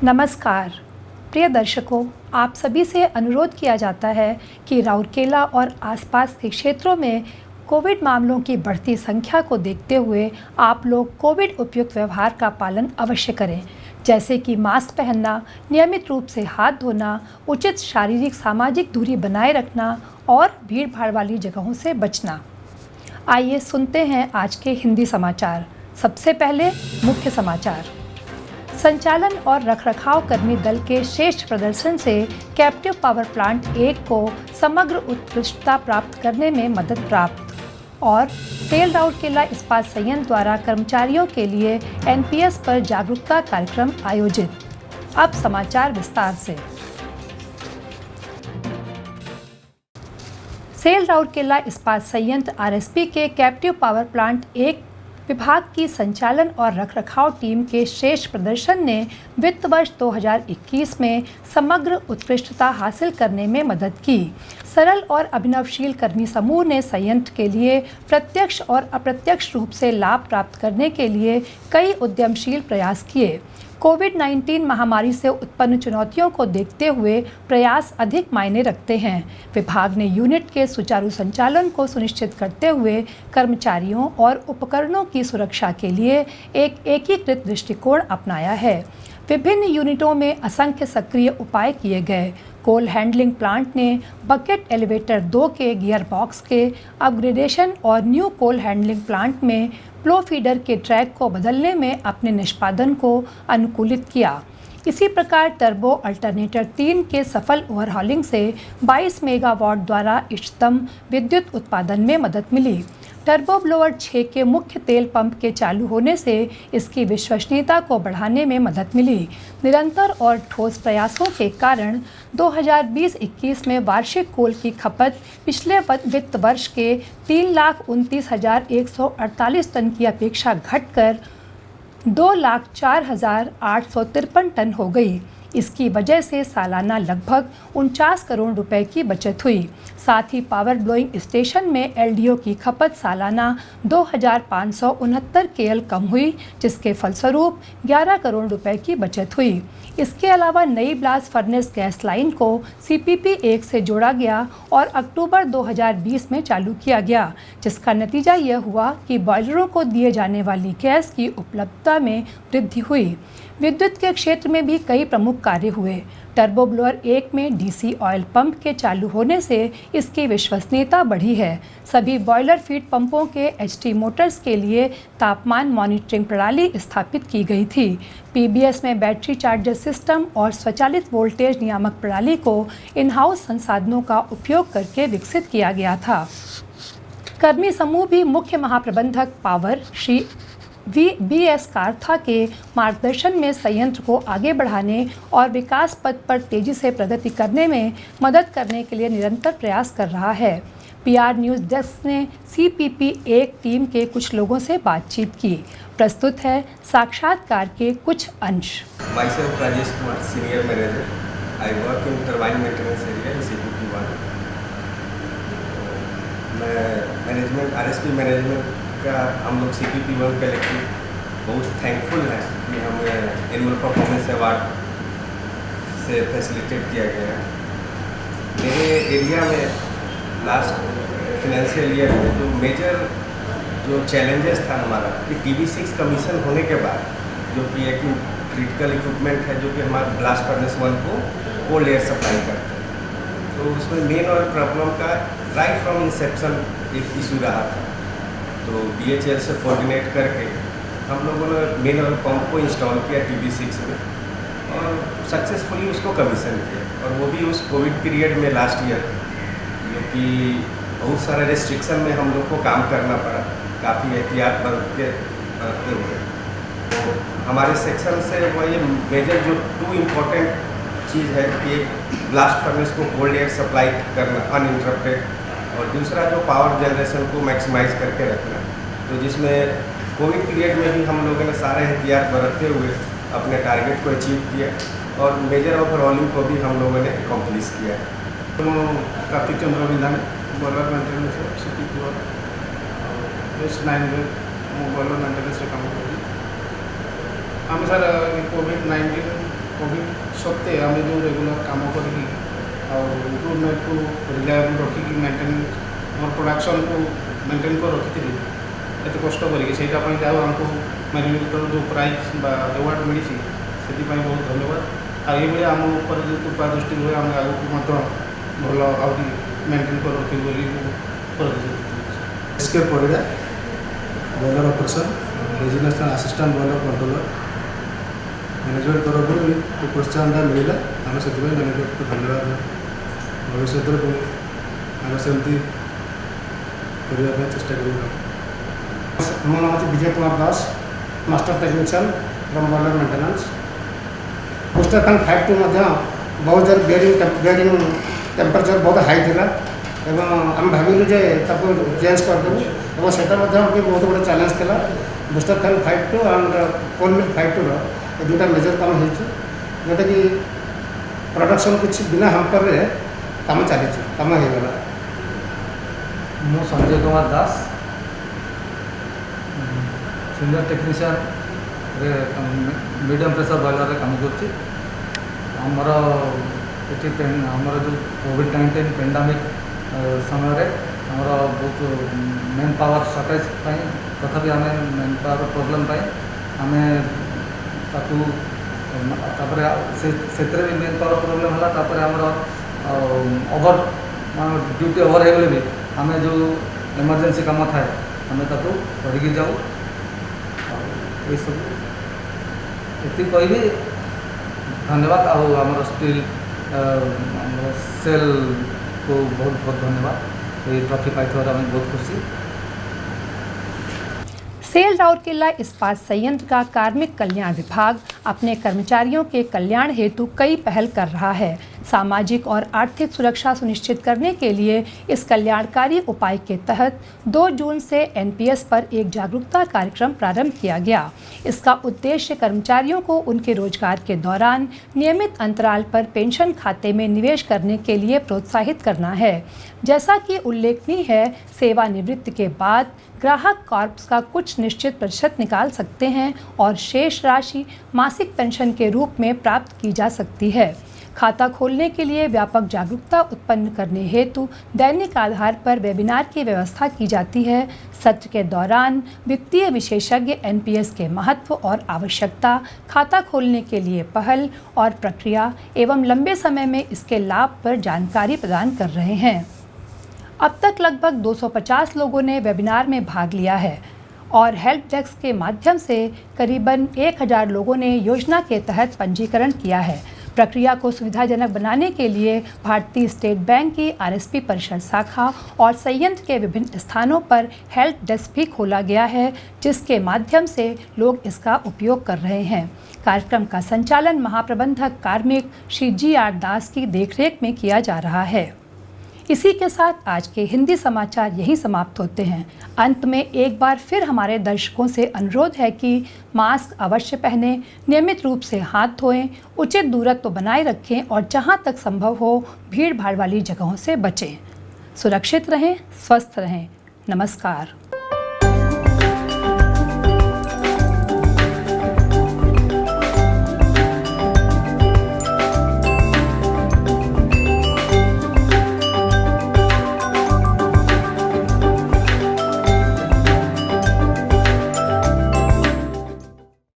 नमस्कार प्रिय दर्शकों, आप सभी से अनुरोध किया जाता है कि राउरकेला और आसपास के क्षेत्रों में कोविड मामलों की बढ़ती संख्या को देखते हुए आप लोग कोविड उपयुक्त व्यवहार का पालन अवश्य करें, जैसे कि मास्क पहनना, नियमित रूप से हाथ धोना, उचित शारीरिक सामाजिक दूरी बनाए रखना और भीड़ भाड़ वाली जगहों से बचना। आइए सुनते हैं आज के हिंदी समाचार। सबसे पहले मुख्य समाचार। संचालन और रखरखाव कर्मी दल के श्रेष्ठ प्रदर्शन से कैप्टिव पावर प्लांट 1 को समग्र उत्कृष्टता प्राप्त करने में मदद प्राप्त। और सेल राउरकेला इस्पात संयंत्र द्वारा कर्मचारियों के लिए एनपीएस पर जागरूकता कार्यक्रम आयोजित। अब समाचार विस्तार से। सेल राउरकेला इस्पात संयंत्र आरएसपी के कैप्टिव पावर प्लांट 1 विभाग की संचालन और रखरखाव टीम के श्रेष्ठ प्रदर्शन ने वित्त वर्ष 2021 में समग्र उत्कृष्टता हासिल करने में मदद की। सरल और अभिनवशील कर्मी समूह ने संयंत्र के लिए प्रत्यक्ष और अप्रत्यक्ष रूप से लाभ प्राप्त करने के लिए कई उद्यमशील प्रयास किए। कोविड-19 महामारी से उत्पन्न चुनौतियों को देखते हुए प्रयास अधिक मायने रखते हैं। विभाग ने यूनिट के सुचारू संचालन को सुनिश्चित करते हुए कर्मचारियों और उपकरणों की सुरक्षा के लिए एक एकीकृत दृष्टिकोण अपनाया है। विभिन्न यूनिटों में असंख्य सक्रिय उपाय किए गए। कोल हैंडलिंग प्लांट ने बकेट एलिवेटर 2 के गियर बॉक्स के अपग्रेडेशन और न्यू कोल हैंडलिंग प्लांट में फ्लो फीडर के ट्रैक को बदलने में अपने निष्पादन को अनुकूलित किया। इसी प्रकार टर्बो अल्टरनेटर 3 के सफल ओवरहॉलिंग से 22 मेगावाट द्वारा इष्टतम विद्युत उत्पादन में मदद मिली। टर्बो ब्लोअर 6 के मुख्य तेल पंप के चालू होने से इसकी विश्वसनीयता को बढ़ाने में मदद मिली। निरंतर और ठोस प्रयासों के कारण 2020-21 में वार्षिक कोल की खपत पिछले वित्त वर्ष के 3,29,148 टन की अपेक्षा घटकर 2,04,853 टन हो गई। इसकी वजह से सालाना लगभग 49 करोड़ रुपए की बचत हुई। साथ ही पावर ब्लोइंग स्टेशन में एलडीओ की खपत सालाना 2,569 केएल कम हुई, जिसके फलस्वरूप 11 करोड़ रुपए की बचत हुई। इसके अलावा नई ब्लास्ट फर्नेस गैस लाइन को सीपीपी 1 से जोड़ा गया और अक्टूबर 2020 में चालू किया गया, जिसका नतीजा यह हुआ कि बॉयलरों को दिए जाने वाली गैस की उपलब्धता में वृद्धि हुई। विद्युत के क्षेत्र में भी कई प्रमुख कार्य हुए। टर्बो ब्लोअर 1 में डीसी ऑयल पंप के चालू होने से इसकी विश्वसनीयता बढ़ी है। सभी बॉयलर फीड पंपों के एचटी मोटर्स के लिए तापमान मॉनिटरिंग प्रणाली स्थापित की गई थी। पीबीएस में बैटरी चार्जर सिस्टम और स्वचालित वोल्टेज नियामक प्रणाली को इन हाउस संसाधनों का उपयोग करके विकसित किया गया था। कर्मी समूह भी मुख्य महाप्रबंधक पावर श्री बी.एस. कार्था के मार्गदर्शन में संयंत्र को आगे बढ़ाने और विकास पथ पर तेजी से प्रगति करने में मदद करने के लिए निरंतर प्रयास कर रहा है। पीआर न्यूज़ डेस्क ने सीपीपी 1 टीम के कुछ लोगों से बातचीत की। प्रस्तुत है साक्षात्कार के कुछ अंश। Myself Rajesh Kumar, Senior Manager. I work in turbine maintenance area in CPP 1. मैं मैनेजमेंट आरएसपी मैनेजमेंट का हम लोग CPP 1 कलेक्टिव बहुत थैंकफुल है कि हमें एनुअल परफॉर्मेंस अवार्ड से फैसिलिटेट किया गया है। मेरे एरिया में लास्ट फाइनेंशियल ईयर में जो मेजर जो चैलेंजेस था हमारा कि TB6 कमीशन होने के बाद जो कि एक क्रिटिकल इक्विपमेंट है जो कि हमारा ब्लास्ट फर्नेस 1 को कोल्ड एयर सप्लाई करते हैं, तो उसमें मेन और प्रॉब्लम का राइट फ्रॉम इंसेप्शन एक इशू रहा था। तो BHEL से कोऑर्डिनेट करके हम लोगों ने मेन ऑयल पंप को इंस्टॉल किया TB6 में और सक्सेसफुली उसको कमीशन किया, और वो भी उस कोविड पीरियड में लास्ट ईयर, जो कि बहुत सारे रेस्ट्रिक्शन में हम लोग को काम करना पड़ा, काफ़ी एहतियात बरतते हुए। तो हमारे सेक्शन से वो ये मेजर जो 2 इम्पोर्टेंट चीज़ है कि एक ब्लास्ट फर्नेस को कोल्ड एयर सप्लाई करना अनइंटरप्टेड, और दूसरा जो पावर जनरेशन को मैक्सिमाइज करके रखना, तो जिसमें कोविड पीरियड में भी हम लोगों ने सारे एहतियात बरतते हुए अपने टारगेट को अचीव किया और मेजर ओवरऑलिंग को भी हम लोगों ने अकम्प्लिश किया है। तो कार्तिक चंद्र विधान बॉयलर मेंटेनेंस CPP 1 S9 में बॉयलर मेंटेनेंस काम करी। आम सर कोविड-19 कोविड सत्ते आम जो रेगुलर कम करी इम्प्रुवमेंट को रिलायबल रखिकी मेंटेन आम प्रोडक्शन को मेंटेन कर रखी एत कष्ट करें आमको मैनेजमेंट जो प्राइज अवार्ड मिली से बहुत धन्यवाद आई आम उपर जो कृपा दृष्टि रहे आम आगे भल आहरी मेंटेन कर रखी एसके परिड़ा बॉयलर ऑपरेशन रेजिनेशनल असिस्टेंट बॉयलर कंट्रोलर मैनेजमेंट तरफ प्रोत्साहन मिलला आम से मैनेजमेंट को धन्यवाद भविष्य में पुणी आम सेमती करने चेष्टा कर। मो नाम Vijay Kumar Das master technician from boiler maintenance booster fan 5 बहुत जोर बेयरिंग टेम्परेचर बहुत हाई था एवं आम भाविलु जे चेंज करदेबू और सेटा बहुत बड़ा चैलेंज था बूस्टर फैन 5 एंड कोल मिल 5 दुटा मेजर काम जोटा कि प्रोडक्शन किसी बिना हैम्पर रे काम चली काम हो गला। मु Sanjay Kumar Das senior technician medium pressure boiler काम करमर ये आमर जो कोविड-19 पेंडेमिक समय आमर बहुत मेन पावर शॉर्टेज तथापि आम मेन पावर प्रोब्लेम आम से मेन पावर प्रोब्लेम है आमर ओवर ड्यूटी ओवर हो गले भी आम जो इमरजेंसी काम थाए आम करके जाऊ ये सब ये कहि धन्यवाद आमर स्टील सेल को बहुत बहुत धन्यवाद ये ट्रॉफी पाई बहुत खुशी। सेल राउरकेला इस्पात संयंत्र का कार्मिक कल्याण विभाग अपने कर्मचारियों के कल्याण हेतु कई पहल कर रहा है। सामाजिक और आर्थिक सुरक्षा सुनिश्चित करने के लिए इस कल्याणकारी उपाय के तहत 2 जून से एनपीएस पर एक जागरूकता कार्यक्रम प्रारंभ किया गया। इसका उद्देश्य कर्मचारियों को उनके रोजगार के दौरान नियमित अंतराल पर पेंशन खाते में निवेश करने के लिए प्रोत्साहित करना है। जैसा कि उल्लेखनीय है, सेवानिवृत्ति के बाद ग्राहक कॉर्प्स का कुछ निश्चित प्रतिशत निकाल सकते हैं और शेष राशि मासिक पेंशन के रूप में प्राप्त की जा सकती है। खाता खोलने के लिए व्यापक जागरूकता उत्पन्न करने हेतु दैनिक आधार पर वेबिनार की व्यवस्था की जाती है। सत्र के दौरान वित्तीय विशेषज्ञ एनपीएस के महत्व और आवश्यकता, खाता खोलने के लिए पहल और प्रक्रिया एवं लंबे समय में इसके लाभ पर जानकारी प्रदान कर रहे हैं। अब तक लगभग 250 लोगों ने वेबिनार में भाग लिया है और हेल्प डेस्क के माध्यम से करीबन 1000 लोगों ने योजना के तहत पंजीकरण किया है। प्रक्रिया को सुविधाजनक बनाने के लिए भारतीय स्टेट बैंक की आरएसपी परिषद शाखा और संयंत्र के विभिन्न स्थानों पर हेल्प डेस्क भी खोला गया है, जिसके माध्यम से लोग इसका उपयोग कर रहे हैं। कार्यक्रम का संचालन महाप्रबंधक कार्मिक श्री जी.आर. दास की देखरेख में किया जा रहा है। इसी के साथ आज के हिंदी समाचार यहीं समाप्त होते हैं। अंत में एक बार फिर हमारे दर्शकों से अनुरोध है कि मास्क अवश्य पहनें, नियमित रूप से हाथ धोएं, उचित दूरत्व बनाए रखें और जहां तक संभव हो भीड़ भाड़ वाली जगहों से बचें। सुरक्षित रहें, स्वस्थ रहें। नमस्कार।